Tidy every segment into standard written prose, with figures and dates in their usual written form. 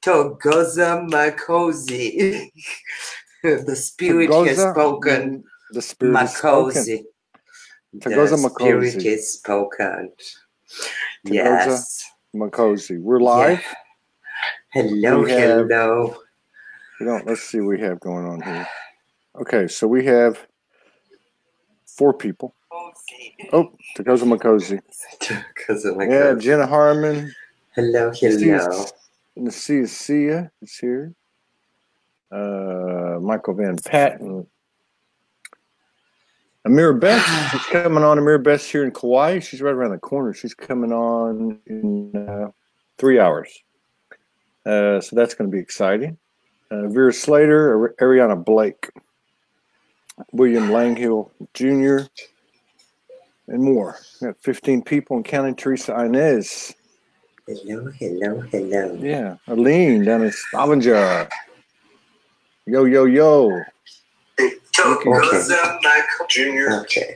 Togoza Makosi. The spirit Togoza, has spoken. The spirit Makosi. Togoza The spirit Makosi. is spoken. Togoza Yes. Makosi. We're live. Yeah. Hello, hello. Let's see what we have going on here. Okay, so we have 4 people. Oh, Togoza Makosi. Yeah, Jenna Harmon. Hello, hello. Sia is here. Michael Van Patten. Amira Beth is coming on. Amira Beth's here in Kauai. She's right around the corner. She's coming on in 3 hours. So that's going to be exciting. Vera Slater, Ariana Blake, William Langhill Jr., and more. We got 15 people and counting. Teresa Inez. Hello, hello, hello. Yeah. Aline down in Stavanger. Yo, yo, yo. Okay. Michael Jr. Okay.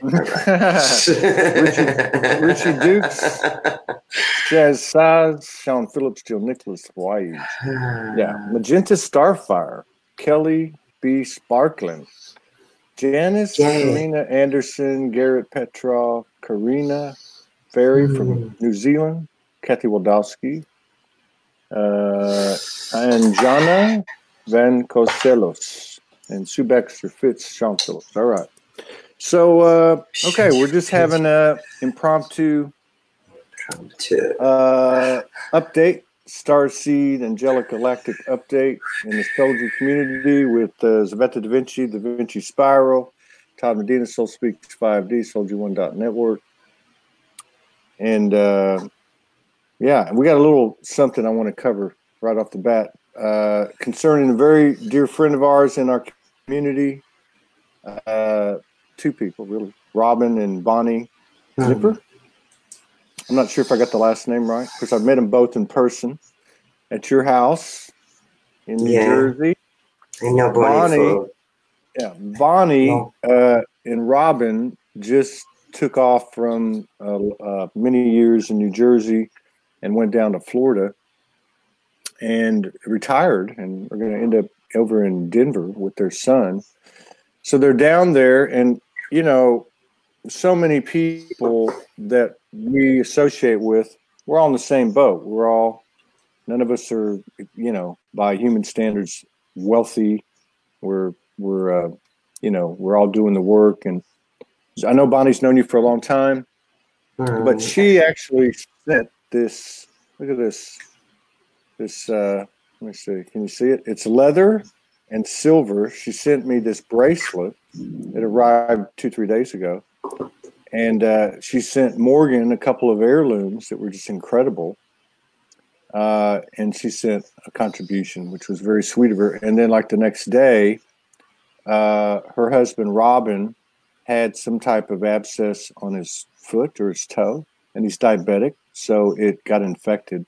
Richie Dukes, Jazz Saz, Sean Phillips, Jill Nicholas, Hawaii. Yeah. Magenta Starfire, Kelly B. Sparkland, Janice, Karina Anderson, Garrett Petrov, Karina Ferry from New Zealand, Kathy Waldowski, and Jana Van Costellos. And Sue Baxter Fitz, Sean Phillips. All right. So, okay, we're just having a impromptu update, Starseed Angelic Galactic update in the Soulogy community with Tzveta DaVinci, Da Vinci Spiral, Todd Medina, SoulSpeaks 5D, Soulogy1.network. And, yeah, we got a little something I want to cover right off the bat. Concerning a very dear friend of ours in our community, 2 people really, Robin and Bonnie Zipper. I'm not sure if I got the last name right because I've met them both in person at your house in New Jersey. I know Bonnie. Bonnie and Robin just took off from many years in New Jersey and went down to Florida and retired, and are going to end up over in Denver with their son. So they're down there, and, you know, so many people that we associate with, we're all in the same boat. None of us are, you know, by human standards, wealthy. We're you know, we're all doing the work. And I know Bonnie's known you for a long time, but she actually sent this, look at this. Let me see. Can you see it? It's leather and silver. She sent me this bracelet. It arrived 2-3 days ago. And she sent Morgan a couple of heirlooms that were just incredible. And she sent a contribution, which was very sweet of her. And then like the next day, her husband, Robin, had some type of abscess on his foot or his toe, and he's diabetic. So it got infected.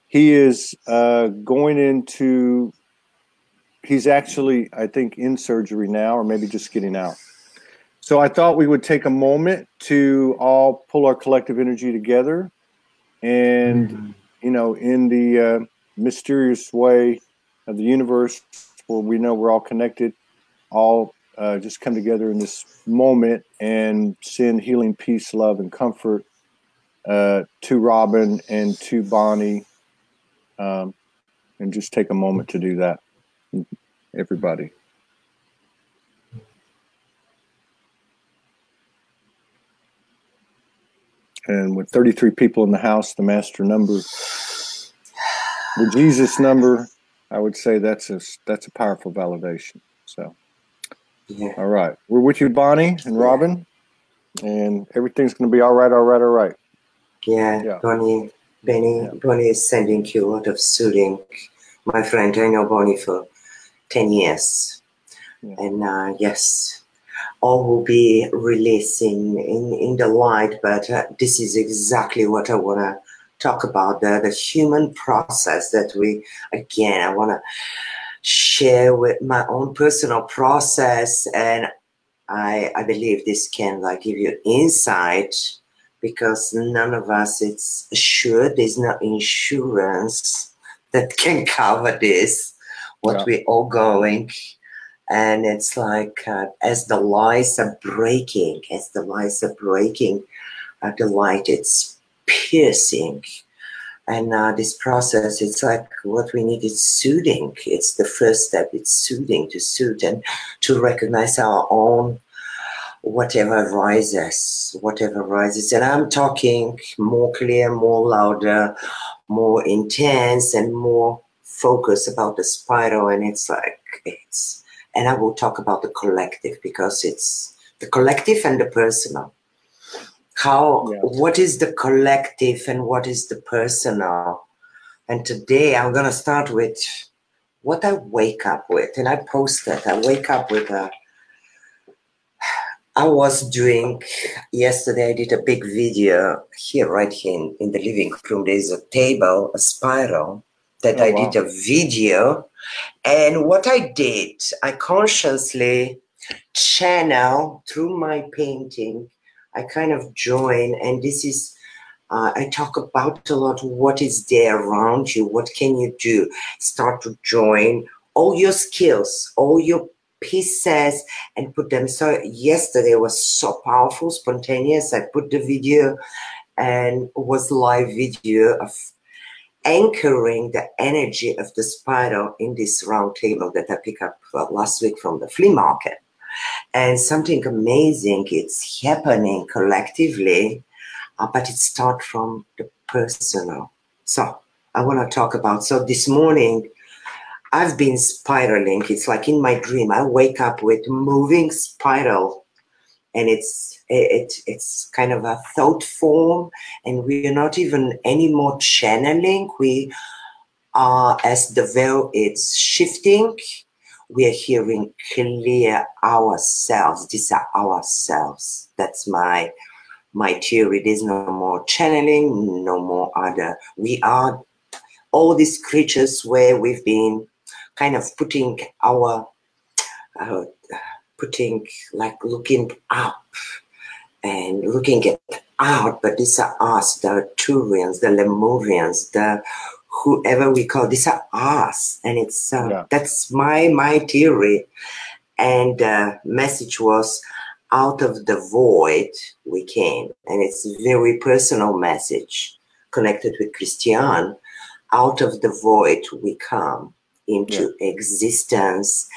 He is going into, he's actually, I think, in surgery now, or maybe just getting out. So I thought we would take a moment to all pull our collective energy together and, you know, in the mysterious way of the universe where we know we're all connected, all just come together in this moment and send healing, peace, love, and comfort to Robin and to Bonnie. And just take a moment to do that, everybody. And with 33 people in the house, the master number, the Jesus number, I would say that's a powerful validation. So, all right, we're with you, Bonnie and Robin, and everything's going to be all right, all right, all right. Yeah. Bonnie is sending you a lot of soothing. My friend, I know Bonnie for 10 years. Yeah. And yes, all will be released in the light, but this is exactly what I want to talk about, the human process that I want to share with my own personal process. And I believe this can give you insight, because none of us, it's assured, there's no insurance that can cover this, what we're all going. And it's like, as the lies are breaking, the light, it's piercing. And this process, it's like what we need is soothing. It's the first step. It's soothing, to soothe and to recognize our own whatever rises. And I'm talking more clear, more louder, more intense, and more focused about the spiral. And it's like, and I will talk about the collective, because it's the collective and the personal. What is the collective and what is the personal? And today I'm going to start with what I wake up with. And I posted, I wake up with I was doing, yesterday I did a big video here, right here in the living room. There's a table, a spiral, that I did a video. And what I did, I consciously channel through my painting. I kind of join, and this is, I talk about a lot, what is there around you, what can you do? Start to join all your skills, all your pieces, and put them. So yesterday was so powerful, spontaneous. I put the video, and it was live video of anchoring the energy of the spiral in this round table that I picked up last week from the flea market. And something amazing, it's happening collectively, but it starts from the personal. So I want to talk about, so this morning, I've been spiraling. It's like in my dream, I wake up with moving spiral, and it's kind of a thought form, and we are not even anymore channeling. We are, as the veil is shifting, we are hearing clear ourselves. These are ourselves. That's my theory. There's no more channeling, no more other. We are all these creatures where we've been kind of putting our, like looking up and looking at out, but these are us, the Arcturians, the Lemurians, the whoever we call, these are us. And it's, that's my theory. And the message was, out of the void we came. And it's a very personal message connected with Christian. Out of the void we come into existence,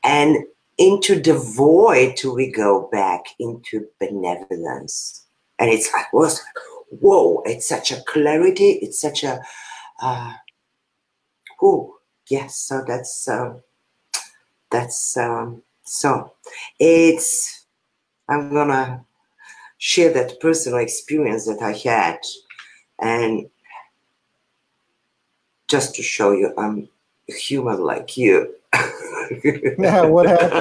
and into the void we go back into benevolence. And it's like, whoa, it's such a clarity, it's such a yes. So so it's, I'm gonna share that personal experience that I had, and just to show you I'm a human like you. Yeah, what happened?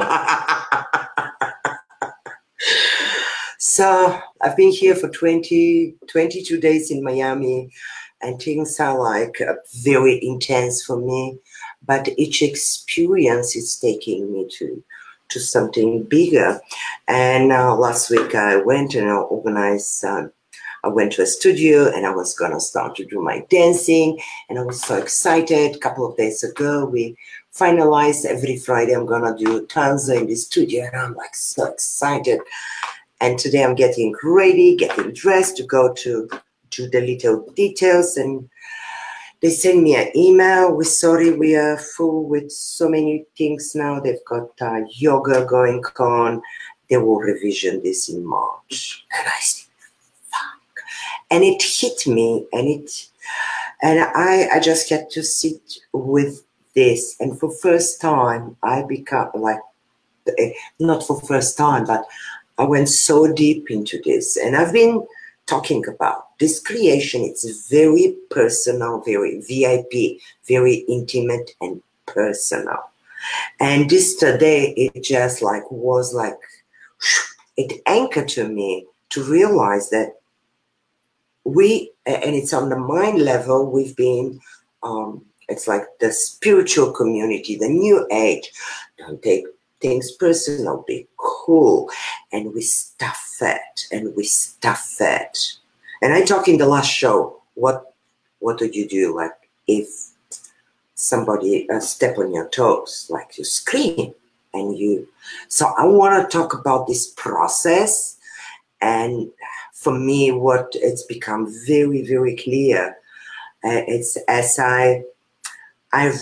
So I've been here for 22 days in Miami, and things are like very intense for me. But each experience is taking me to something bigger. And last week I went and I organized, I went to a studio and I was going to start to do my dancing. And I was so excited. A couple of days ago, we finalized every Friday I'm going to do TANZA in the studio. And I'm like so excited. And today I'm getting ready, getting dressed to go to do the little details. And they send me an email. We're sorry, we are full with so many things now. They've got yoga going on. They will revision this in March. And I said, fuck. And it hit me, and I just had to sit with this. And for first time, I become like, not for first time, but I went so deep into this. And I've been talking about this creation. It's very personal, very VIP, very intimate and personal. And this today, it just like was like, it anchored to me to realize that we, and it's on the mind level, we've been, it's like the spiritual community, the new age, don't take things personal, be cool, and we stuff it, and we stuff it. And I talked in the last show, what do you do? Like, if somebody step on your toes, like you scream and you. So I want to talk about this process. And for me, what it's become very, very clear, it's as I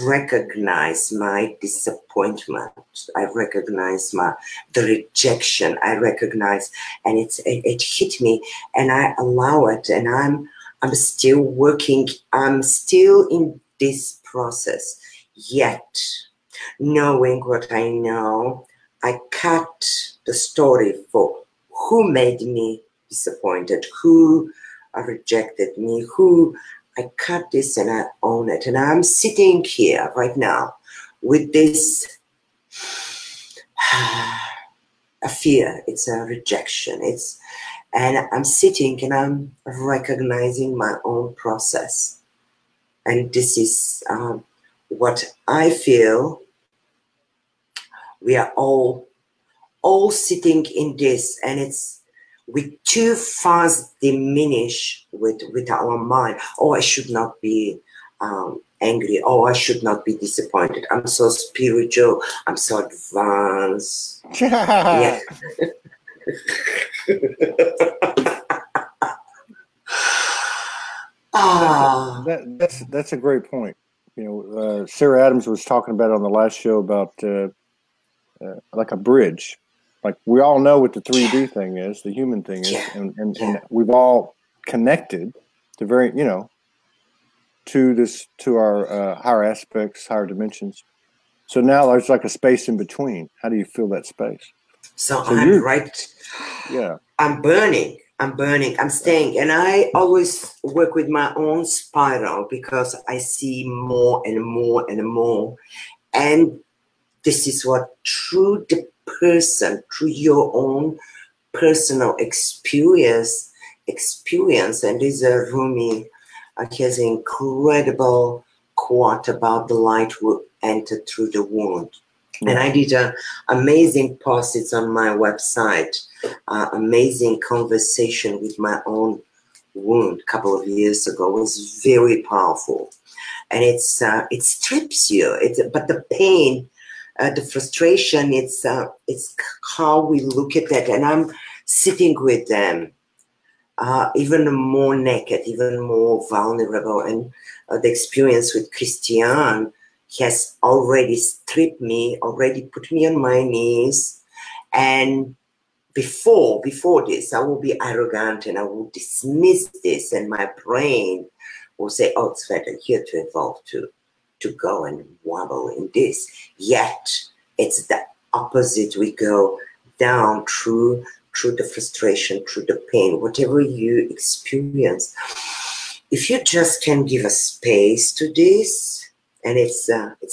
recognize my disappointment. I recognize the rejection. I recognize, and it hit me, and I allow it. And I'm still working. I'm still in this process. Yet, knowing what I know, I cut the story for who made me disappointed, who rejected me, who. I cut this and I own it. And I'm sitting here right now with this a fear. It's a rejection. And I'm sitting and I'm recognizing my own process. And this is what I feel we are all sitting in this, and we too fast diminish with our mind. Oh, I should not be angry. Oh, I should not be disappointed. I'm so spiritual. I'm so advanced. Yeah. That's a great point. You know, Sarah Adams was talking about it on the last show about like a bridge. Like we all know what the 3D thing is, the human thing is, and we've all connected to to our higher aspects, higher dimensions. So now there's like a space in between. How do you feel that space? So I'm right. Yeah. I'm burning. I'm staying. And I always work with my own spiral because I see more and more and more. And this is what through the person, through your own personal experience, and this Rumi has an incredible quote about the light will enter through the wound. Yeah. And I did an amazing post, it's on my website, amazing conversation with my own wound a couple of years ago. It was very powerful. And it strips you, but the pain, the frustration, it's how we look at that. And I'm sitting with them, even more naked, even more vulnerable. And the experience with Christian has already stripped me, already put me on my knees. And before this, I will be arrogant and I will dismiss this. And my brain will say, oh, Tzveta, here to evolve to go and wobble in this. Yet it's the opposite. We go down through the frustration, through the pain, whatever you experience. If you just can give a space to this, and it's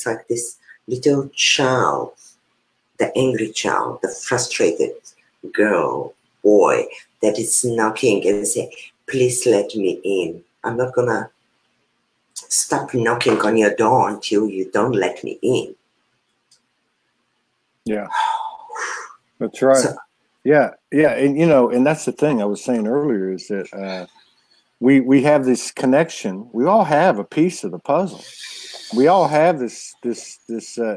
like this little child, the angry child, the frustrated girl, boy, that is knocking and say, please let me in. I'm not gonna stop knocking on your door until you don't let me in. Yeah, that's right. So, yeah, and and that's the thing I was saying earlier is that we have this connection. We all have a piece of the puzzle. We all have this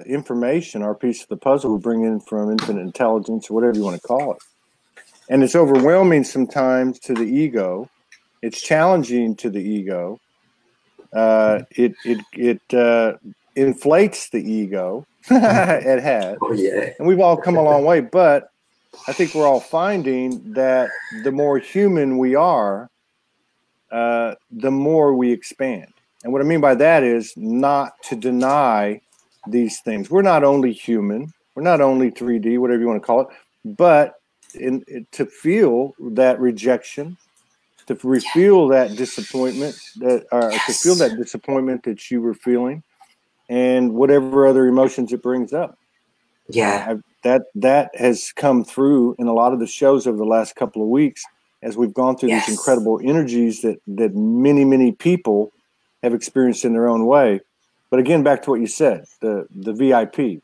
information, our piece of the puzzle we bring in from infinite intelligence, or whatever you want to call it. And it's overwhelming sometimes to the ego. It's challenging to the ego. It inflates the ego. It has. Oh, yeah. And we've all come a long way, but I think we're all finding that the more human we are, the more we expand. And what I mean by that is not to deny these things. We're not only human, we're not only 3D, whatever you want to call it, but to feel that rejection, to feel that disappointment, to feel that disappointment that you were feeling, and whatever other emotions it brings up. Yeah, that has come through in a lot of the shows over the last couple of weeks as we've gone through these incredible energies that many people have experienced in their own way. But again, back to what you said, the VIP,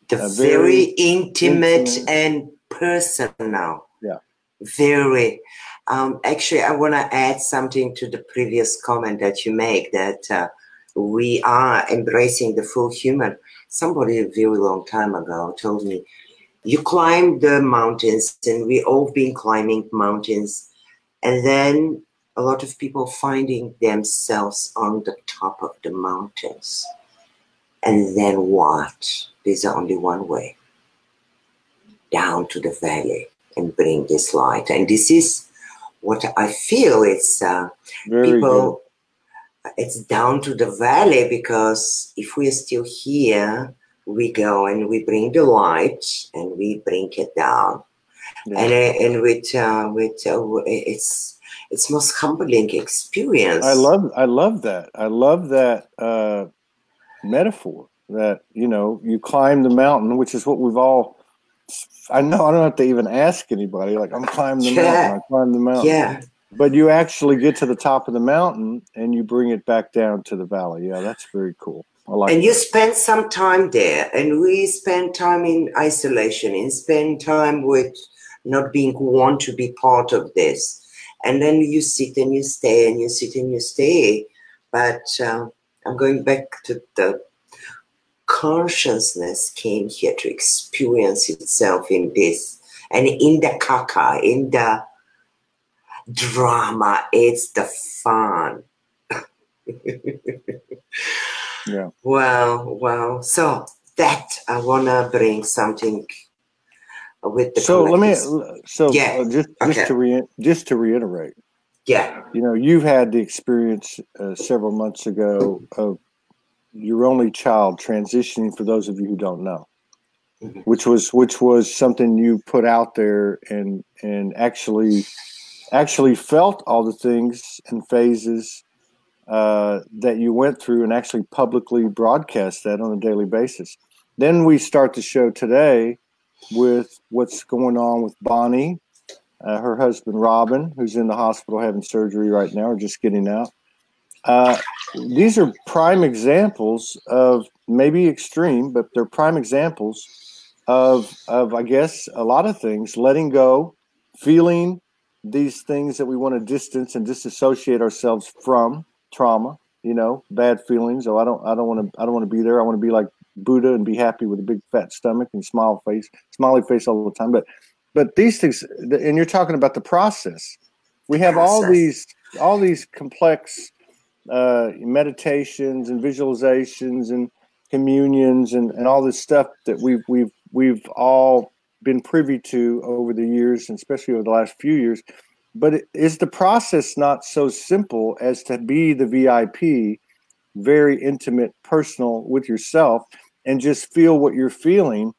the very intimate and personal. Yeah, very. Actually, I want to add something to the previous comment that you make, that we are embracing the full human. Somebody a very long time ago told me, you climb the mountains, and we all been climbing mountains, and then a lot of people finding themselves on the top of the mountains. And then what? There's only one way. Down to the valley and bring this light. And this is what I feel. It's people, it's down to the valley, because if we're still here, we go and we bring the light and we bring it down. Yeah. And with it's most humbling experience. I love that. I love that metaphor that, you know, you climb the mountain, which is what we've all, I know I don't have to even ask anybody, like, I'm climbing the mountain, I climb the mountain. Yeah. But you actually get to the top of the mountain and you bring it back down to the valley. Yeah, that's very cool. I like and that. You spend some time there, and we spend time in isolation and spend time with not being want to be part of this. And then you sit and you stay and you sit and you stay. But I'm going back to the consciousness came here to experience itself in this. And in the caca, in the drama, it's the fun. Yeah. Wow. So that I want to bring something with the so collective. Let me just to reiterate. Yeah. You know, you've had the experience several months ago of your only child transitioning, for those of you who don't know, mm-hmm. which was something you put out there and actually felt all the things and phases that you went through, and actually publicly broadcast that on a daily basis. Then we start the show today with what's going on with Bonnie, her husband Robin, who's in the hospital having surgery right now, or just getting out. These are prime examples of, maybe extreme, but they're prime examples of I guess a lot of things, letting go, feeling these things that we want to distance and disassociate ourselves from. Trauma, you know, bad feelings. Oh, I don't want to be there. I want to be like Buddha and be happy with a big fat stomach and smiley face all the time. But these things, and you're talking about the process. We have all these complex meditations and visualizations and communions and all this stuff that we've all been privy to over the years, and especially over the last few years. But is the process not so simple as to be the VIP, very intimate, personal with yourself, and just feel what you're feeling?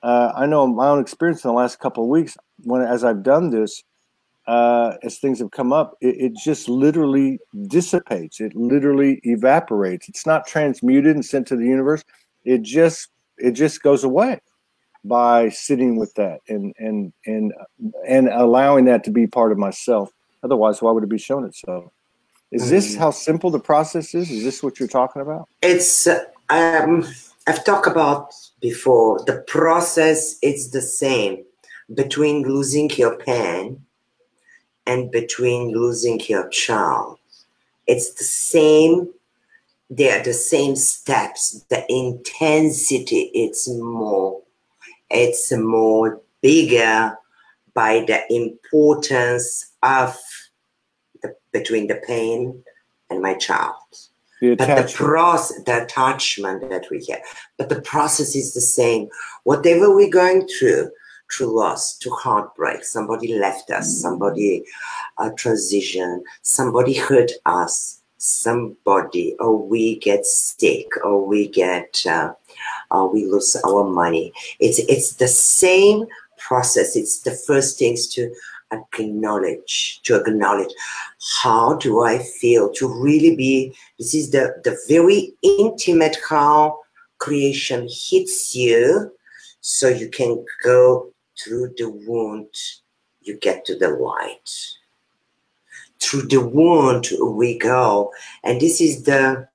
I know my own experience in the last couple of weeks, as I've done this, as things have come up, it just literally dissipates. It literally evaporates. It's not transmuted and sent to the universe. It just goes away by sitting with that and allowing that to be part of myself. Otherwise, why would it be shown itself? Is this how simple the process is? Is this what you're talking about? It's I've talked about before. The process is the same between losing your pen and between losing your child. It's the same. They are the same steps. The intensity, it's more bigger by the importance of between the pain and my child. But the attachment that we have. But the process is the same. Whatever we're going through loss, to heartbreak, somebody left us, somebody transition, somebody hurt us, or we get sick, or we get we lose our money. It's the same process. It's the first things to acknowledge. How do I feel? To really be, this is the very intimate how creation hits you, so you can go through the wound, you get to the light. Through the wound we go, and this is the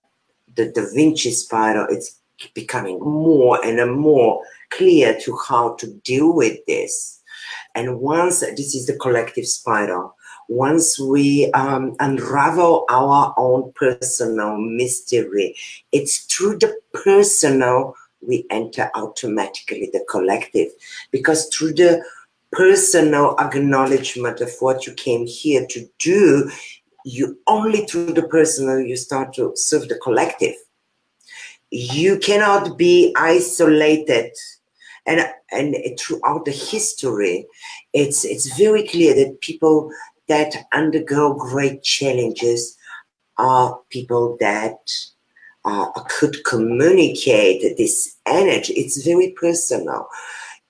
Da Vinci spiral. It's becoming more and more clear to how to deal with this. And once this is the collective spiral, once we unravel our own personal mystery, it's through the personal we enter automatically the collective. Because through the personal acknowledgement of what you came here to do, you only through the personal you start to serve the collective. You cannot be isolated. And throughout the history, it's very clear that people that undergo great challenges are people that could communicate this energy. It's very personal.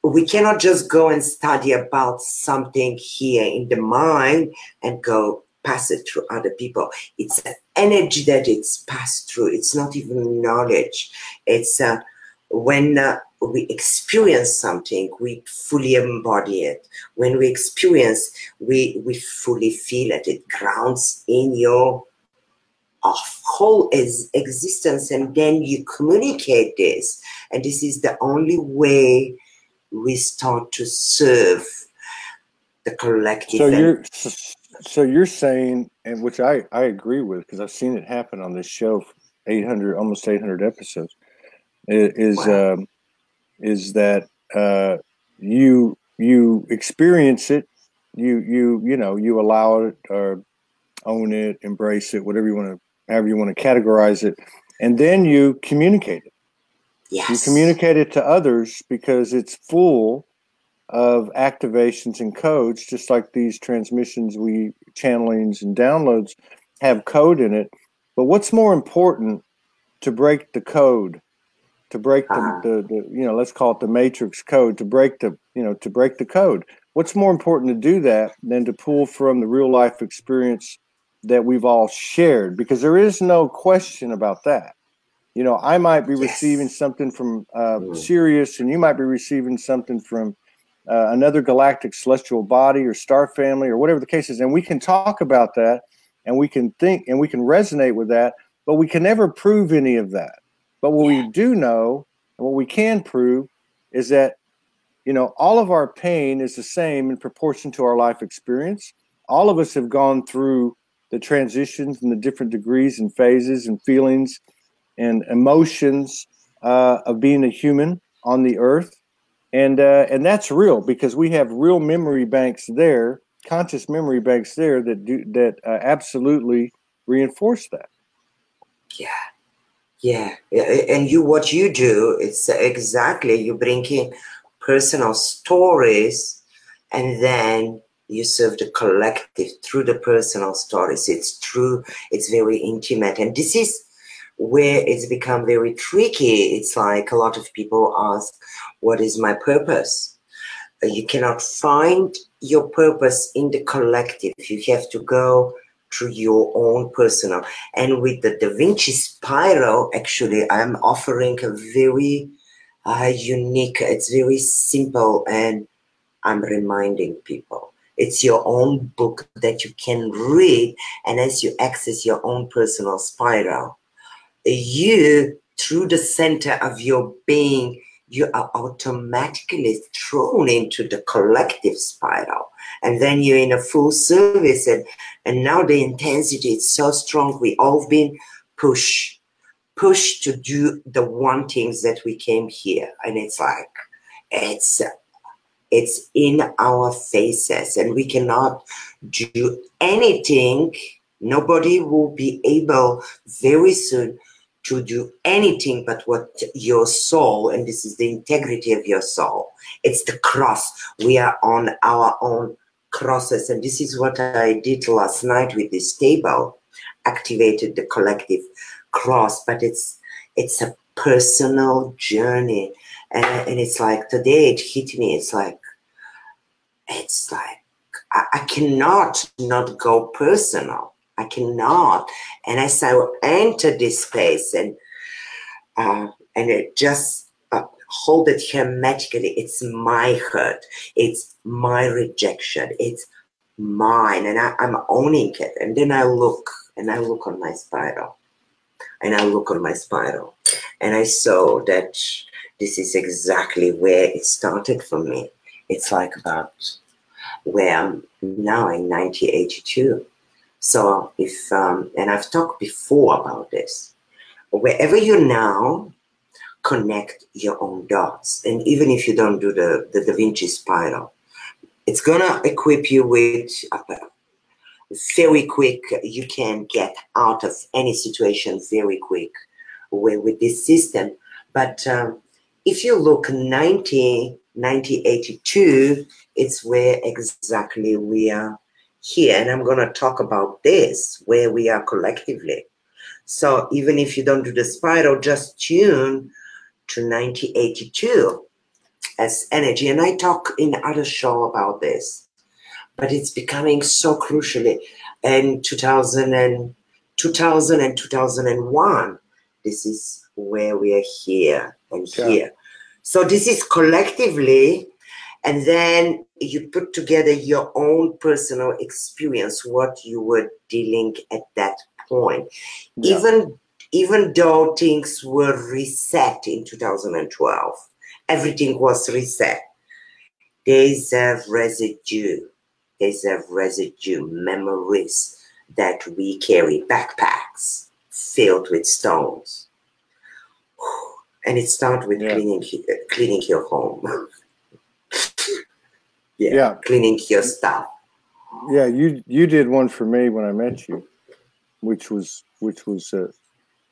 We cannot just go and study about something here in the mind and go pass it through other people. It's an energy that it's passed through. It's not even knowledge. It's when we experience something, we fully embody it. When we experience, we fully feel it. It grounds in your whole existence, and then you communicate this. And this is the only way we start to serve the collective. So you're saying, and which I agree with, because I've seen it happen on this show, almost 800 episodes, is that you experience it, you allow it or own it, embrace it, however you want to categorize it, and then you communicate it. Yes. You communicate it to others because it's full of activations and codes, just like these transmissions, channelings and downloads have code in it. But what's more important to break the code, to break the let's call it the matrix code, to break the code? What's more important to do that than to pull from the real life experience that we've all shared? Because there is no question about that. I might be receiving something from Sirius, and you might be receiving something from another galactic celestial body or star family or whatever the case is. And we can talk about that, and we can think, and we can resonate with that, but we can never prove any of that. But what we do know, and what we can prove, is that, all of our pain is the same in proportion to our life experience. All of us have gone through the transitions and the different degrees and phases and feelings and emotions of being a human on the earth. And that's real, because we have real memory banks there, conscious memory banks there that absolutely reinforce that. Yeah. And what you do, it's exactly, you bring in personal stories, and then you serve the collective through the personal stories. It's true. It's very intimate. And this is where it's become very tricky. It's like a lot of people ask, what is my purpose? You cannot find your purpose in the collective. You have to go through your own personal. And with the Da Vinci Spiral, actually, I'm offering a very unique, it's very simple, and I'm reminding people. It's your own book that you can read, and as you access your own personal spiral, you, through the center of your being, you are automatically thrown into the collective spiral. And then you're in a full service, and now the intensity is so strong. We all been pushed to do the one things that we came here. And it's like, it's in our faces, and we cannot do anything. Nobody will be able very soon to do anything but what your soul, and this is the integrity of your soul. It's the cross. We are on our own crosses, and this is what I did last night with this table, activated the collective cross, but it's a personal journey. And it's like, today it hit me, it's like I cannot not go personal. I cannot. And as I enter this space and it just hold it hermetically, it's my hurt, it's my rejection, it's mine, and I'm owning it. And then I look on my spiral, and I saw that this is exactly where it started for me. It's like about where now in 1982. So if, and I've talked before about this, wherever you're now, connect your own dots. And even if you don't do the Da Vinci spiral, it's gonna equip you with very quick, you can get out of any situation very quick with this system. But if you look 1982, it's where exactly we are here. And I'm gonna talk about this, where we are collectively. So even if you don't do the spiral, just tune to 1982 as energy. And I talk in other show about this, but it's becoming so crucially in 2000 and 2001. This is where we are here and here. So this is collectively, and then you put together your own personal experience, what you were dealing at that point. Even though things were reset in 2012, everything was reset. There's a residue. There's a residue, memories that we carry, backpacks filled with stones. And it starts with cleaning your home. Cleaning your stuff. Yeah, you did one for me when I met you, which was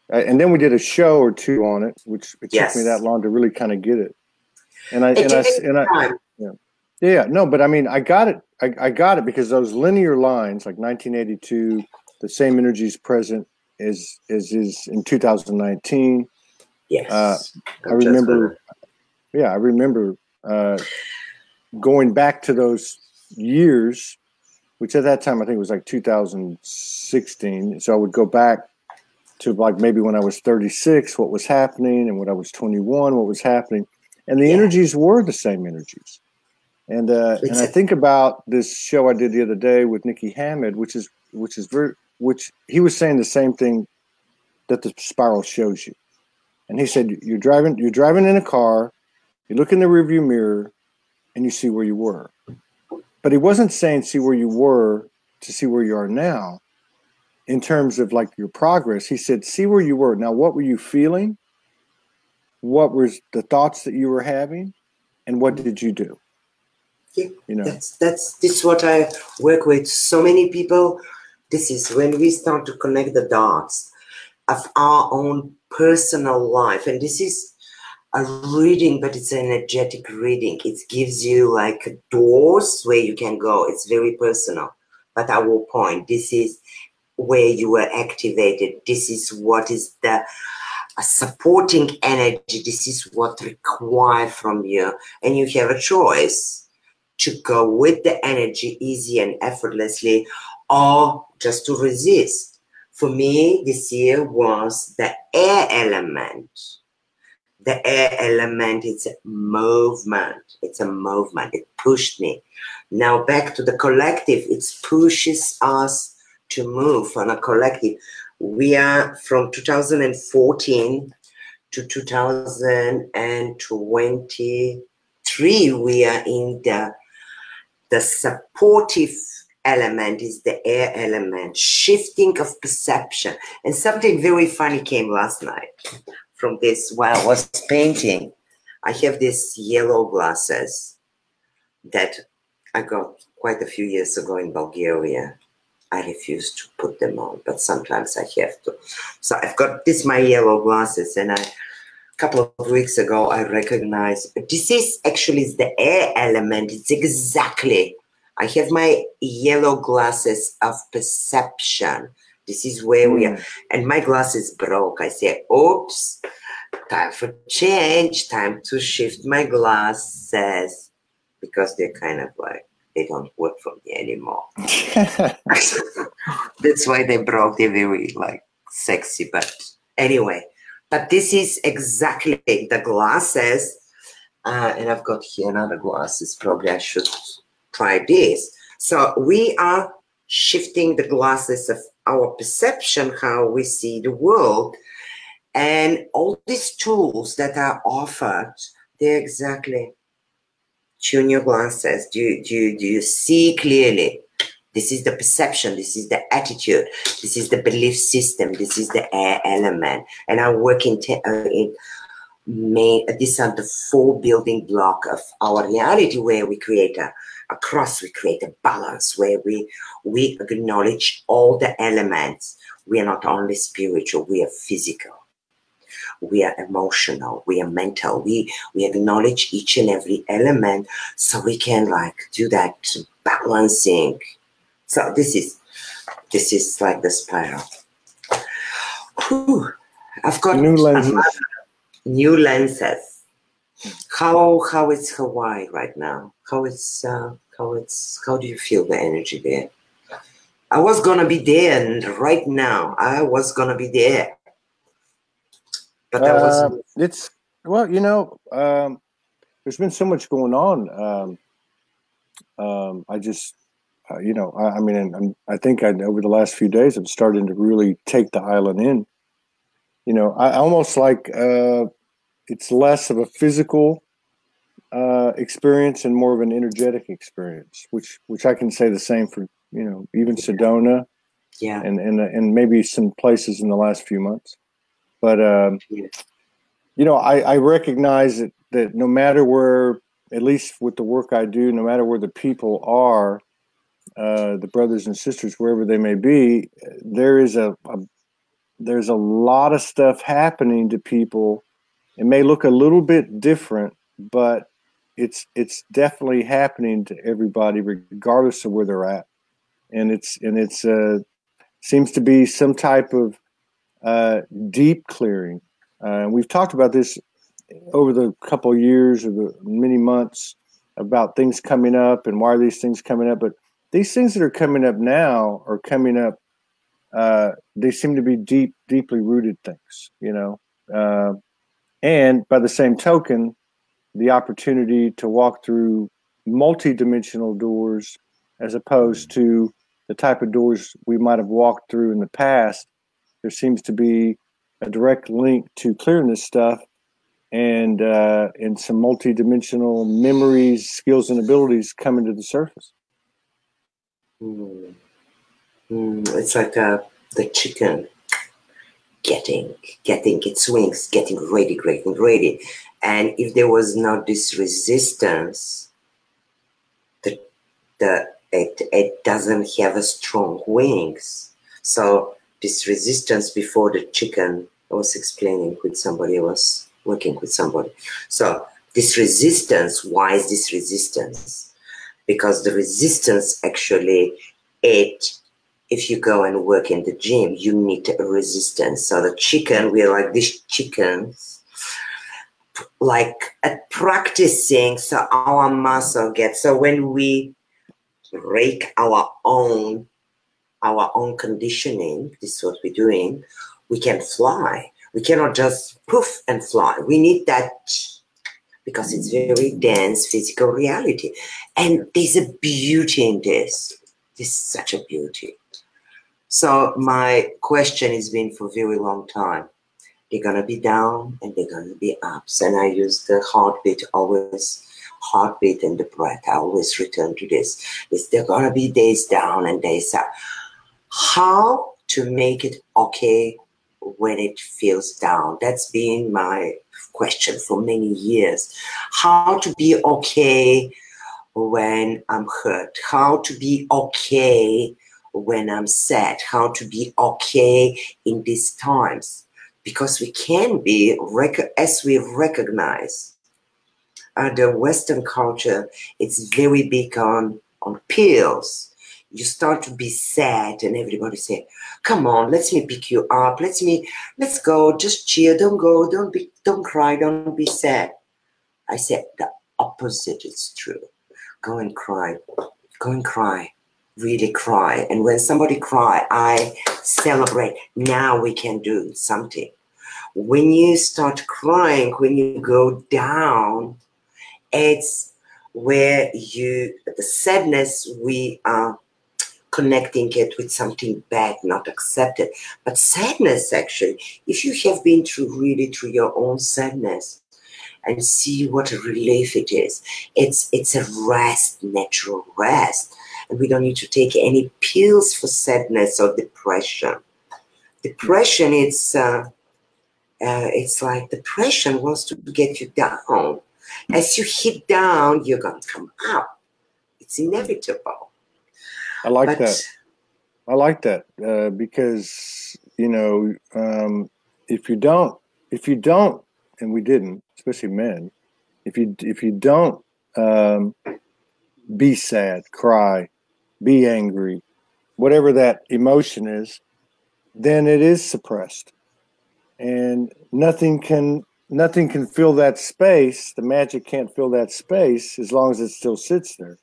and then we did a show or two on it, which it took me that long to really kind of get it. And I but I mean, I got it. I got it because those linear lines, like 1982, the same energy is present as is in 2019. Yes, I remember. Yeah, I remember going back to those years, which at that time I think it was like 2016. So I would go back to like maybe when I was 36, what was happening, and when I was 21, what was happening, and the energies were the same energies. And I think about this show I did the other day with Nikki Hammond, which he was saying the same thing that the spiral shows you. And he said, you're driving in a car, you look in the rearview mirror, and you see where you were. But he wasn't saying see where you were to see where you are now in terms of like your progress. He said, see where you were. Now, what were you feeling? What was the thoughts that you were having? And what did you do? Yeah, this is what I work with. So many people, this is when we start to connect the dots of our own personal life. And this is a reading, but it's an energetic reading. It gives you like doors where you can go. It's very personal. But I will point, this is where you were activated. This is what is the supporting energy. This is what required from you. And you have a choice to go with the energy easy and effortlessly, or just to resist. For me, this year was the air element. The air element, it's a movement. It's a movement. It pushed me. Now back to the collective. It pushes us to move on a collective. We are from 2014 to 2023. We are in the supportive element is the air element, shifting of perception. And something very funny came last night from this while I was painting. I have these yellow glasses that I got quite a few years ago in Bulgaria. I refuse to put them on, but sometimes I have to. So I've got my yellow glasses, and a couple of weeks ago I recognized this is actually the air element. It's exactly, I have my yellow glasses of perception. This is where we are. And my glasses broke. I said, oops, time for change, time to shift my glasses, because they're kind of like, they don't work for me anymore. That's why they broke. They're very like sexy, but anyway. But this is exactly the glasses. And I've got here another glasses. Probably I should try this. So we are shifting the glasses of our perception, how we see the world. And all these tools that are offered, they're exactly tune your glasses. Do you see clearly? This is the perception. This is the attitude. This is the belief system. This is the air element. And I work in these are the 4 building blocks of our reality, where we create a cross, we create a balance, where we acknowledge all the elements. We are not only spiritual, we are physical, we are emotional, we are mental. We acknowledge each and every element, so we can like do that balancing. So this is like the spiral. Whew. I've got new lenses. New lenses. How is Hawaii right now? How do you feel the energy there? I was gonna be there, and right now I was gonna be there, but that wasn't. It's well, you know, there's been so much going on. I just, you know, I mean, I think over the last few days I'm starting to really take the island in. You know, I almost like it's less of a physical experience and more of an energetic experience, which I can say the same for, you know, even Sedona, yeah, and maybe some places in the last few months. But you know, I recognize that no matter where, at least with the work I do, no matter where the people are, the brothers and sisters, wherever they may be, there's a lot of stuff happening to people. It may look a little bit different, but it's definitely happening to everybody, regardless of where they're at. And it's seems to be some type of deep clearing. We've talked about this over the couple of years or the many months about things coming up and why are these things coming up. But these things that are coming up now are coming up. They seem to be deeply rooted things, you know. And by the same token, the opportunity to walk through multidimensional doors as opposed to the type of doors we might have walked through in the past. There seems to be a direct link to clearing this stuff and some multidimensional memories, skills, and abilities coming to the surface. It's like the chicken getting its wings, getting ready. And if there was not this resistance, it doesn't have a strong wings. So this resistance before the chicken, I was explaining with somebody, I was working with somebody. So this resistance, why is this resistance? Because the resistance actually, if you go and work in the gym, you need a resistance. So the chicken, we're like these chickens, like at practicing, so our muscle gets, so when we break our own conditioning, this is what we're doing, we can fly. We cannot just poof and fly. We need that because it's very dense physical reality. And there's a beauty in this. There's such a beauty. So my question has been for a very long time. They're going to be down and they're going to be ups. And I use the heartbeat always, heartbeat and the breath. I always return to this. There are going to be days down and days up. How to make it okay when it feels down? That's been my question for many years. How to be okay when I'm hurt? How to be okay when I'm sad? How to be okay in these times? Because we can be, as we recognize, the Western culture, it's very big on pills. You start to be sad and everybody say, come on, let me pick you up. Let's go, just cheer, don't go, don't cry, don't be sad. I said the opposite is true. Go and cry, really cry. And when somebody cry, I celebrate. Now we can do something. When you start crying, when you go down, it's where the sadness, we are connecting it with something bad, not accepted. But sadness, actually, if you have been through your own sadness and see what a relief it is, it's a rest, natural rest. and we don't need to take any pills for sadness or depression. Depression, it's like depression wants to get you down. As you hit down, you're going to come up. It's inevitable. I like that. I like that because, you know, if you don't, and we didn't, especially men, if you don't be sad, cry, be angry, whatever that emotion is, then it is suppressed, and nothing can fill that space. The magic can't fill that space as long as it still sits there.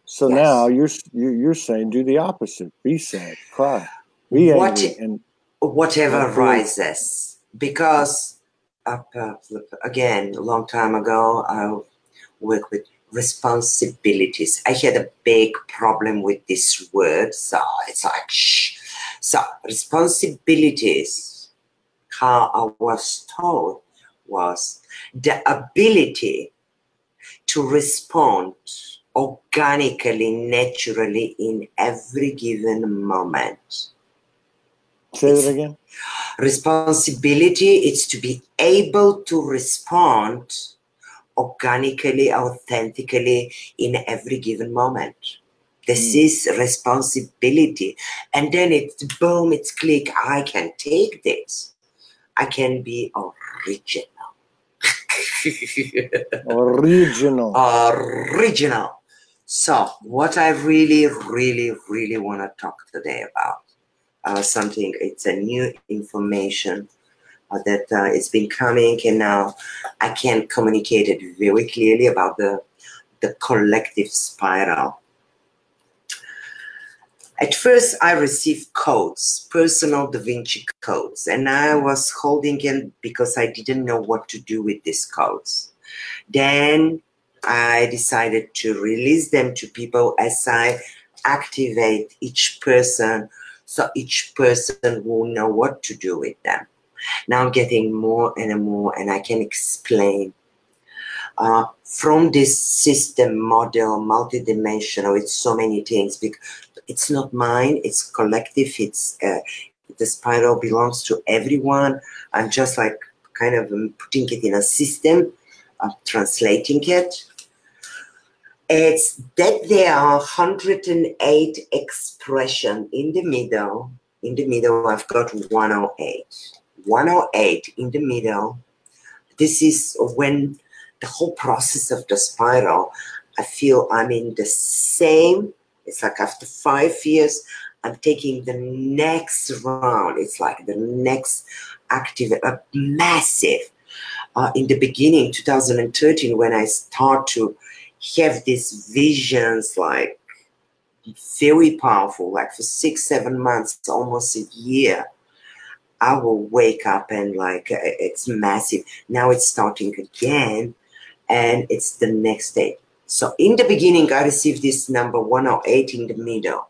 So yes. Now you're saying do the opposite: be sad, cry, be angry, and whatever rises. Because again, a long time ago, I worked with responsibilities. I had a big problem with this word, so it's like shh. So responsibilities, how I was taught, was the ability to respond organically, naturally in every given moment. Say that again. Responsibility is to be able to respond organically, authentically in every given moment. This is responsibility. And then it's boom, it's click. I can take this. I can be original. Original. So what I really, really, really want to talk today about something, it's a new information that it's been coming, and now I can communicate it very clearly about the collective spiral. At first, I received codes, personal DaVinci codes, and I was holding it because I didn't know what to do with these codes. Then I decided to release them to people as I activate each person, so each person will know what to do with them. Now I'm getting more and more, and I can explain. From this system model, multidimensional, it's so many things. Because it's not mine, it's collective, it's the spiral belongs to everyone. I'm just like kind of putting it in a system, translating it. It's that there are 108 expressions in the middle. In the middle, I've got 108. 108 in the middle. This is when the whole process of the spiral, I feel I'm in the same. It's like after 5 years, I'm taking the next round. It's like the next active, massive. In the beginning, 2013, when I start to have these visions, like very powerful, like for 6-7 months, almost a year, I will wake up and like it's massive. Now it's starting again, and it's the next day. So in the beginning, I received this number 108 in the middle.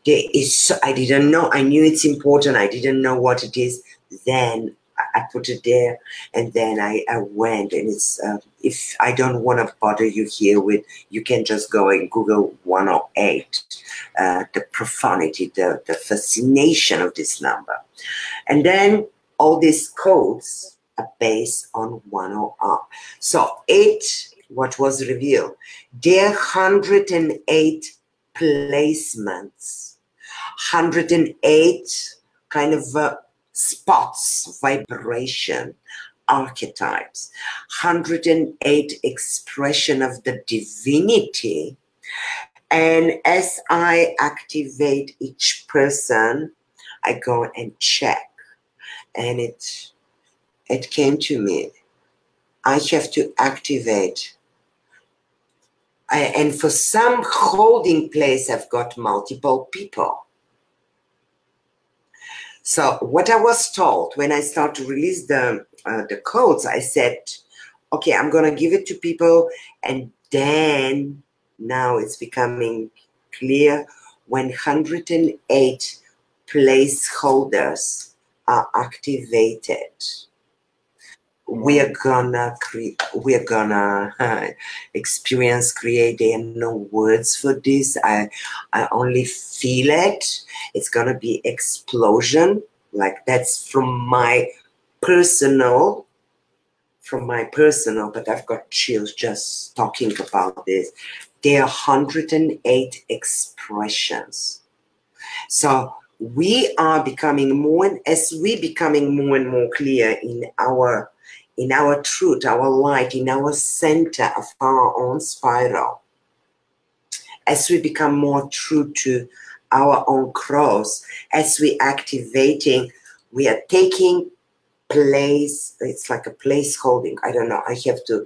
I didn't know. I knew it's important. I didn't know what it is. Then I put it there, and then I went. And it's if I don't want to bother you here with, you can just go and Google 108. The profoundity, the fascination of this number, and then all these codes are based on 108. So what was revealed, there are 108 placements, 108 kind of spots, vibration, archetypes, 108 expression of the divinity. And as I activate each person, I go and check, and it came to me. I have to activate. And for some holding place, I've got multiple people. So what I was told when I start to release the codes, I said, okay, I'm going to give it to people. And then now it's becoming clear when 108 placeholders are activated. we're gonna experience, create. There are no words for this. I only feel it. It's gonna be explosion. Like that's from my personal, but I've got chills just talking about this. There are 108 expressions. So we are becoming more, and as we becoming more and more clear in our truth, our light, in our center of our own spiral, as we become more true to our own cross, as we activating, we are taking place. It's like a place holding. I don't know. I have to.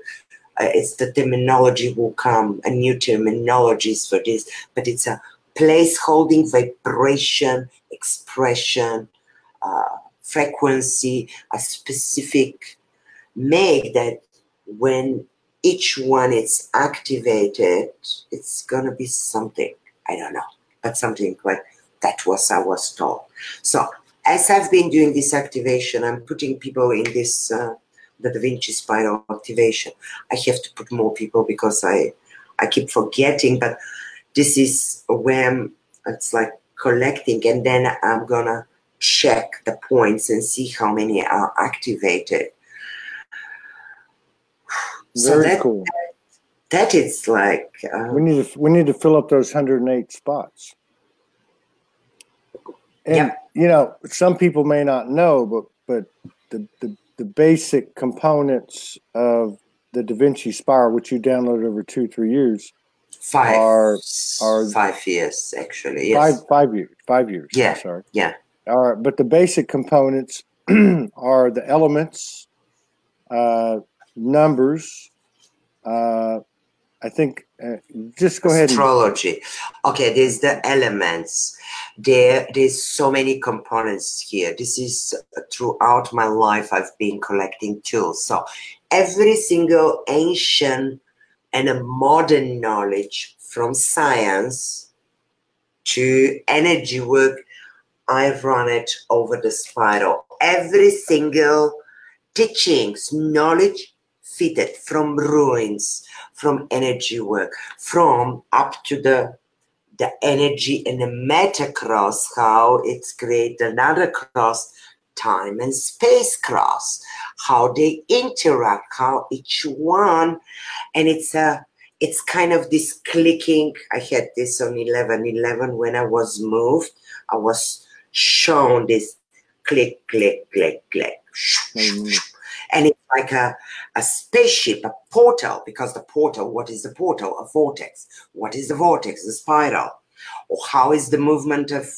It's the terminology will come. A new terminologies for this, but it's a place holding, vibration, expression, frequency, a specific make that when each one is activated, it's gonna be something. I don't know, but something like that was I was told. So as I've been doing this activation, I'm putting people in this the Da Vinci spiral activation. I have to put more people because I keep forgetting, but this is where it's like collecting, and then I'm gonna check the points and see how many are activated. So Very cool. That is like we need to fill up those 108 spots. And yep. You know, some people may not know, but the basic components of the Da Vinci Spiral, which you downloaded over 2-3 years, 5 years actually. Yes. 5 years. 5 years. Yeah. I'm sorry. Yeah. All right, but the basic components are the elements, numbers. I think just go ahead. Astrology. Okay, there's the elements. There's so many components here. This is throughout my life I've been collecting tools. So every single ancient and a modern knowledge, from science to energy work, I run it over the spiral. Every single teachings, knowledge fitted from ruins, from energy work, from up to the energy and the meta cross, how it's created another cross, time and space cross, how they interact, how each one, and it's kind of this clicking. I had this on 11/11 when I was moved. I was shown this click, click, click, click. And it's like a spaceship, a portal, because the portal, what is the portal? A vortex. What is the vortex? The spiral. Or how is the movement of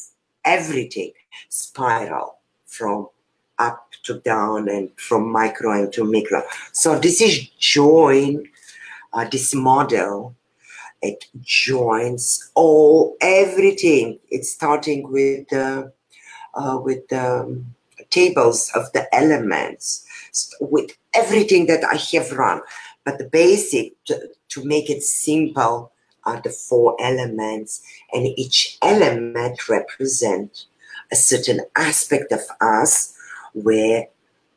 everything? Spiral, from up to down and from micro into micro. So this is join, this model. It joins everything. It's starting with the tables of the elements, with everything that I have run. But the basic, to make it simple, are the 4 elements, and each element represents a certain aspect of us where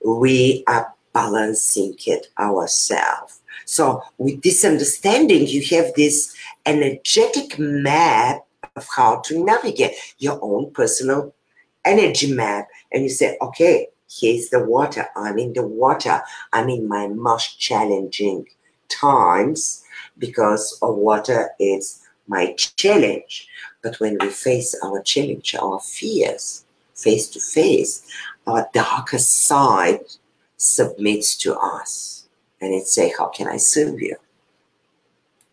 we are balancing it ourselves. So with this understanding, you have this energetic map of how to navigate your own personal energy map, and you say, okay, here's the water. I'm in the water. I'm in my most challenging times because of water is my challenge. But when we face our challenge, our fears, face to face, our darker side submits to us, and it says, how can I serve you?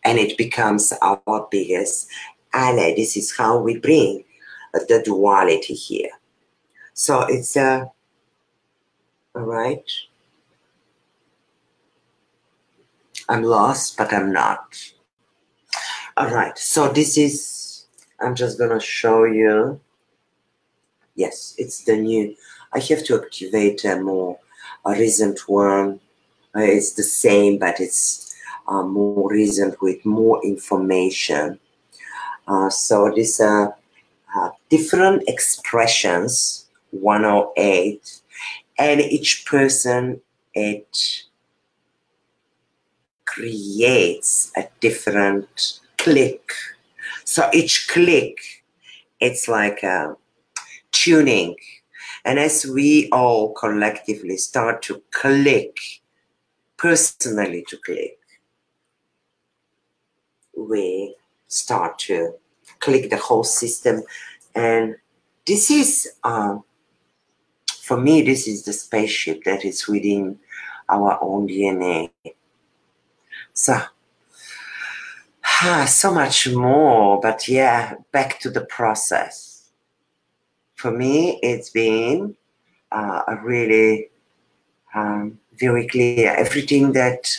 And it becomes our biggest ally. This is how we bring the duality here. So it's all right. I'm lost, but I'm not. All right. So this is, I'm just going to show you. Yes, it's the new. I have to activate a more recent one. It's the same, but it's more recent with more information. So these are different expressions, 108, and each person it creates a different click. So each click, it's like a tuning. And as we all collectively start to click, personally to click, we start to click the whole system. And this is, for me, this is the spaceship that is within our own DNA. So, so much more, but yeah, back to the process. For me, it's been a really very clear. Everything that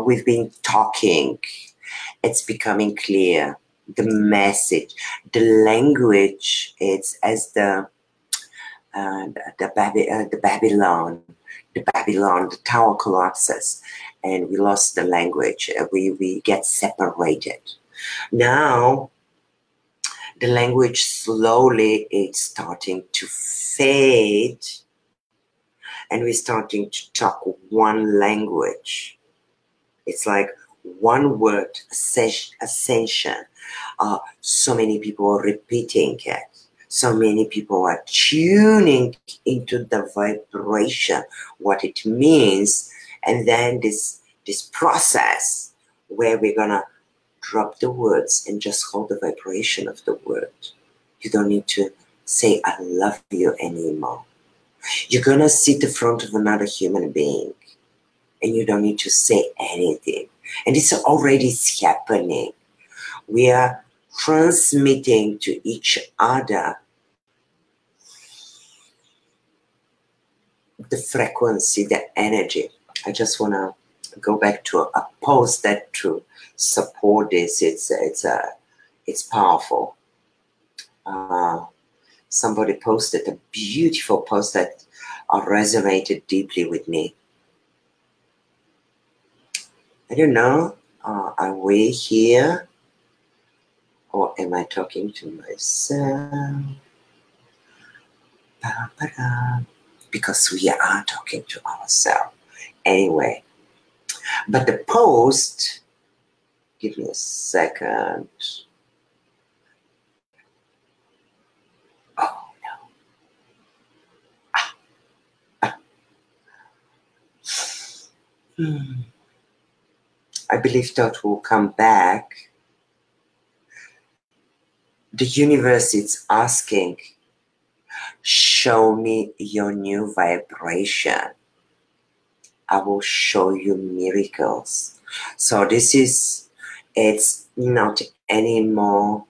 we've been talking, it's becoming clear. The message, the language, it's as the Babylon, the tower collapses, and we lost the language. We get separated. Now, the language slowly is starting to fade, and we're starting to talk one language. It's like one word, ascension. So many people are repeating it. So many people are tuning into the vibration, what it means, and then this process where we're gonna drop the words and just hold the vibration of the word. You don't need to say "I love you" anymore. You're gonna sit in front of another human being, and you don't need to say anything. And it's already happening. We are transmitting to each other the frequency, the energy. I just want to go back to a post that to support this. It's powerful. Somebody posted a beautiful post that resonated deeply with me. I don't know, are we here? Or am I talking to myself? Because we are talking to ourselves. Anyway, but the post, give me a second. Oh, no. I believe that will come back. The universe is asking, show me your new vibration. I will show you miracles. So this is, it's not anymore.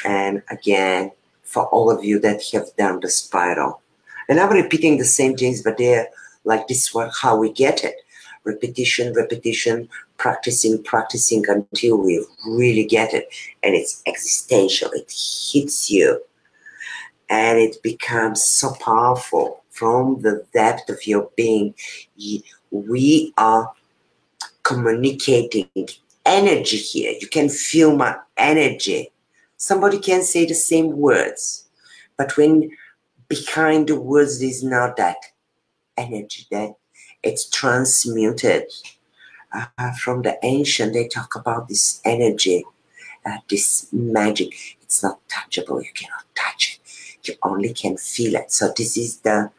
And again, for all of you that have done the spiral. And I'm repeating the same things, but they're like this one, how we get it. Repetition, repetition, practicing, practicing until we really get it. And it's existential. It hits you. And it becomes so powerful from the depth of your being. We are communicating energy here. You can feel my energy. Somebody can say the same words, but when behind the words there's not that energy, that it's transmuted. From the ancient, they talk about this energy, this magic. It's not touchable. You cannot touch it. You only can feel it. So this is the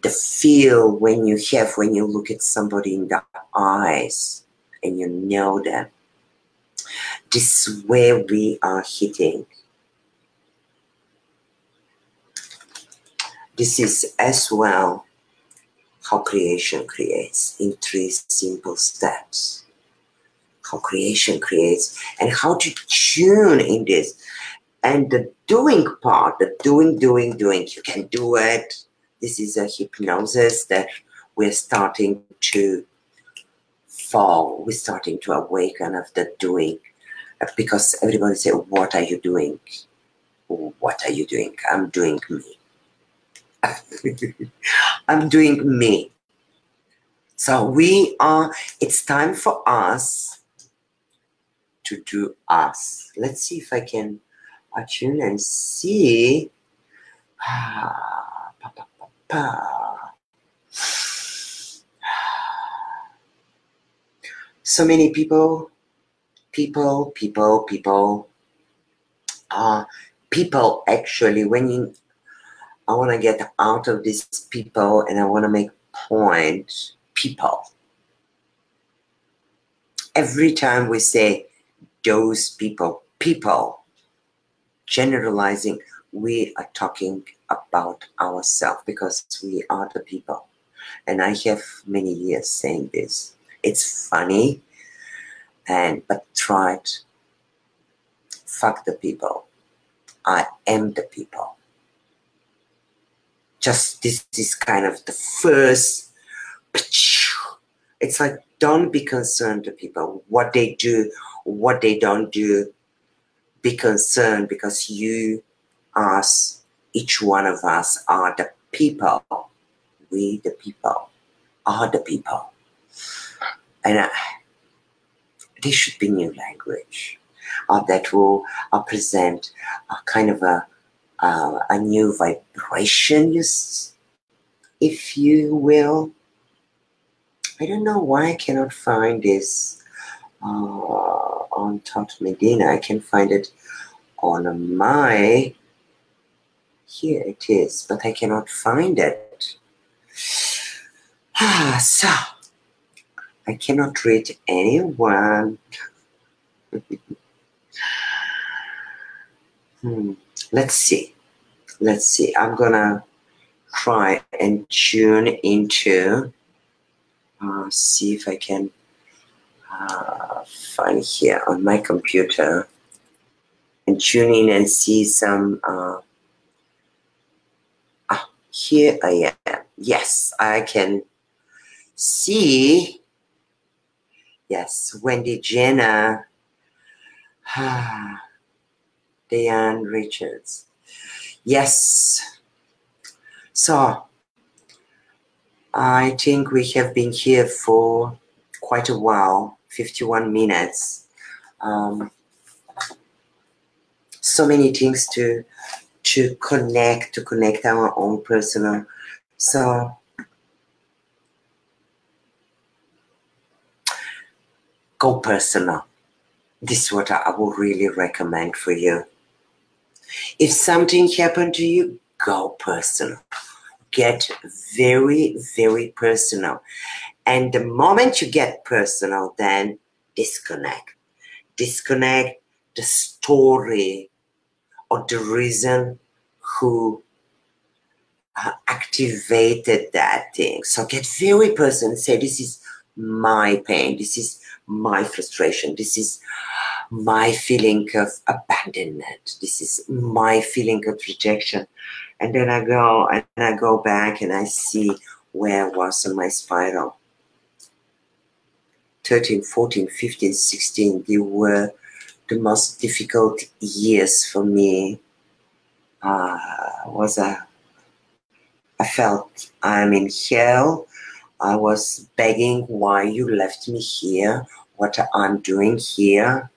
feel when you have, when you look at somebody in the eyes and you know them. This is where we are hitting. This is as well how creation creates in 3 simple steps. How creation creates and how to tune in this. And the doing part, the doing. You can do it. This is a hypnosis that we're starting to fall. We're starting to awaken of the doing. Because everybody say, what are you doing? What are you doing? I'm doing me. I'm doing me. So we are, it's time for us to do us. Let's see if I can attune and see. So many people actually, when I want to get out of these people and I want to make point, people. Every time we say those people, generalizing, we are talking about ourselves because we are the people. And I have many years saying this. It's funny, but try it. Fuck the people. I am the people. Just this is kind of the first. It's like, don't be concerned to people, what they do, what they don't do. Be concerned because you, us, each one of us are the people. We, the people, are the people. And there should be new language that will present a kind of a new vibration, if you will. I don't know why I cannot find this on Tot Medina. I can find it on my, here it is, but I cannot find it. So, I cannot read anyone. Let's see. I'm gonna try and tune into, see if I can find here on my computer and tune in and see some, here I am. Yes, I can see. Yes, Wendy Jenner, Diane Richards. Yes. So, I think we have been here for quite a while, 51 minutes. So many things to connect our own personal. So, go personal. This is what I would really recommend for you. If something happened to you, go personal. Get very, very personal. And the moment you get personal, then disconnect. Disconnect the story or the reason who activated that thing. So get very personal and say, this is my pain. This is my frustration. This is my feeling of abandonment. This is my feeling of rejection. And then I go back and I see where I was on my spiral. 13, 14, 15, 16, they were the most difficult years for me. I felt I'm in hell. I was begging why you left me here, what I'm doing here.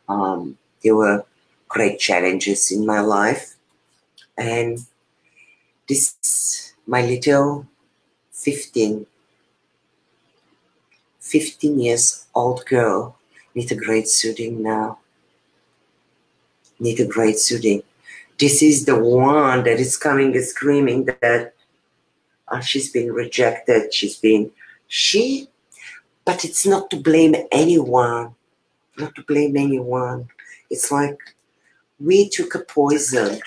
There were great challenges in my life. And this, my little 15 years old girl, need a great soothing now. Need a great soothing. This is the one that is coming and screaming that she's been rejected. But it's not to blame anyone. Not to blame anyone. It's like we took a poison.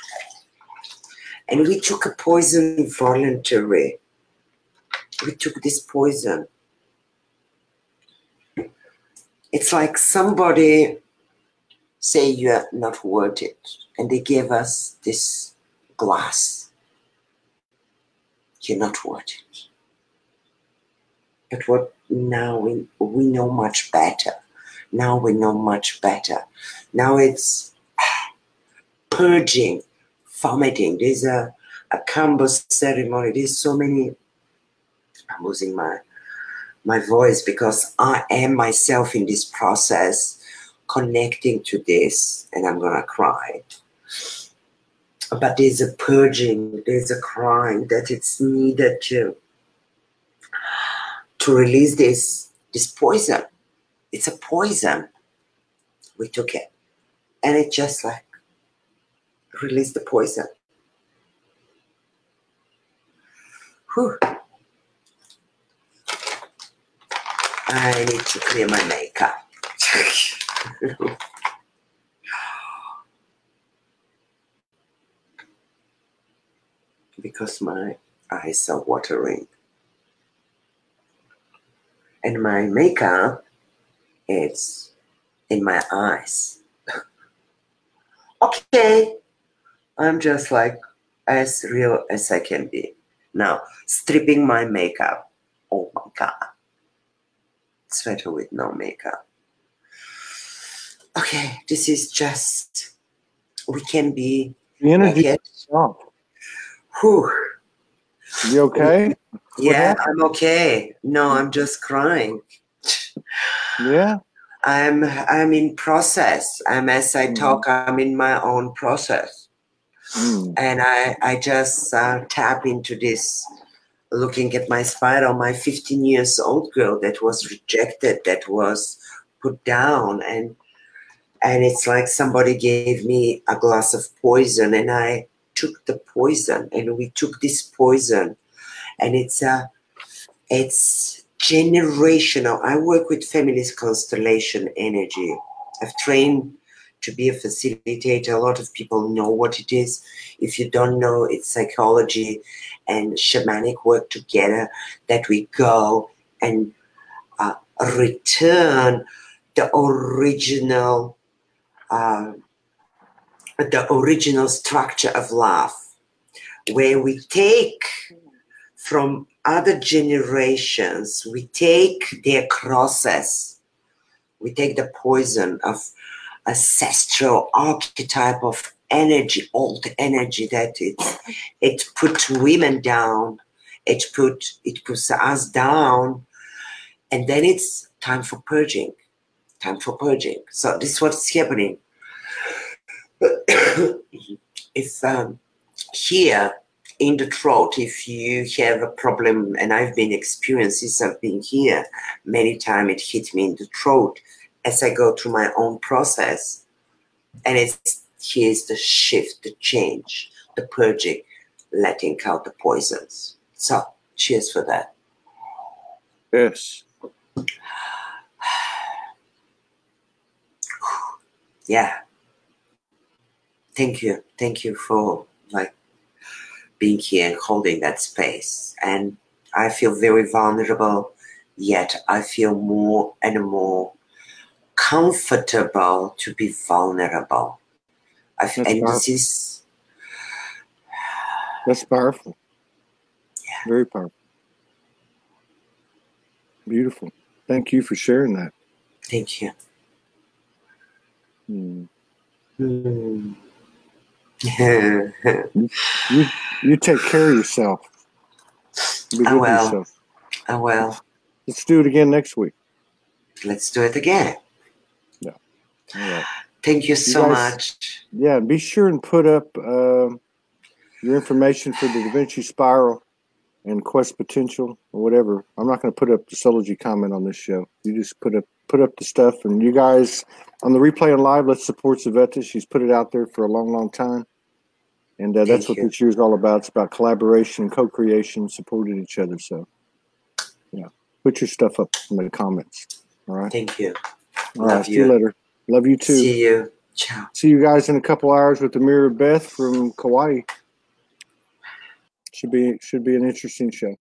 And we took a poison voluntarily. We took this poison. It's like somebody say you're not worth it. And they gave us this glass. You're not worth it. But what now we know much better. Now we know much better. Now it's purging, vomiting. There's a Kambos ceremony. There's so many. I'm losing my voice because I am myself in this process, connecting to this, and I'm gonna cry. But there's a purging, there's a crying that it's needed to to release this poison. It's a poison. We took it, and it just like released the poison. Whew. I need to clear my makeup. Because my eyes are watering. And my makeup is in my eyes. Okay. I'm just like as real as I can be. Now, stripping my makeup. Oh my God. It's better with no makeup. Okay, this is just, we can be the energy. Whew. You okay? Yeah, I'm okay. No, I'm just crying. Yeah. I'm in process. As I talk, I'm in my own process. And I just tap into this, looking at my spiral, my 15 years old girl that was rejected, that was put down. And it's like somebody gave me a glass of poison, and I took the poison, and we took this poison, and it's generational. I work with feminist constellation energy. I've trained to be a facilitator. A lot of people know what it is. If you don't know, it's psychology and shamanic work together, that we go and return the original structure of love, where we take from other generations, we take their crosses, we take the poison of ancestral archetype of energy, old energy, that it put women down, it puts us down, and then it's time for purging. So this is what's happening. If here in the throat, if you have a problem, and I've been experiencing something here many times, it hit me in the throat as I go through my own process, and here's the shift, the change, the purging, letting out the poisons. So cheers for that. Yes. Yeah. Thank you for like being here and holding that space. And I feel very vulnerable, yet I feel more and more comfortable to be vulnerable. That's powerful. Yeah. Very powerful. Beautiful. Thank you for sharing that. Thank you. You take care of yourself. I will. Let's do it again next week. Let's do it again. Yeah. All right. Thank you so much. Yeah, be sure and put up your information for the DaVinci Spiral and Quest Potential or whatever. I'm not going to put up the Soulogy comment on this show. You just put up the stuff, and you guys on the replay and live, let's support Tzveta. She's put it out there for a long, long time. And that's what this year is all about. It's about collaboration, co-creation, supporting each other. So, yeah, put your stuff up in the comments. All right. Thank you. All right. See you later. Love you too. See you. Ciao. See you guys in a couple hours with the Mirror Beth from Kauai. Should be an interesting show.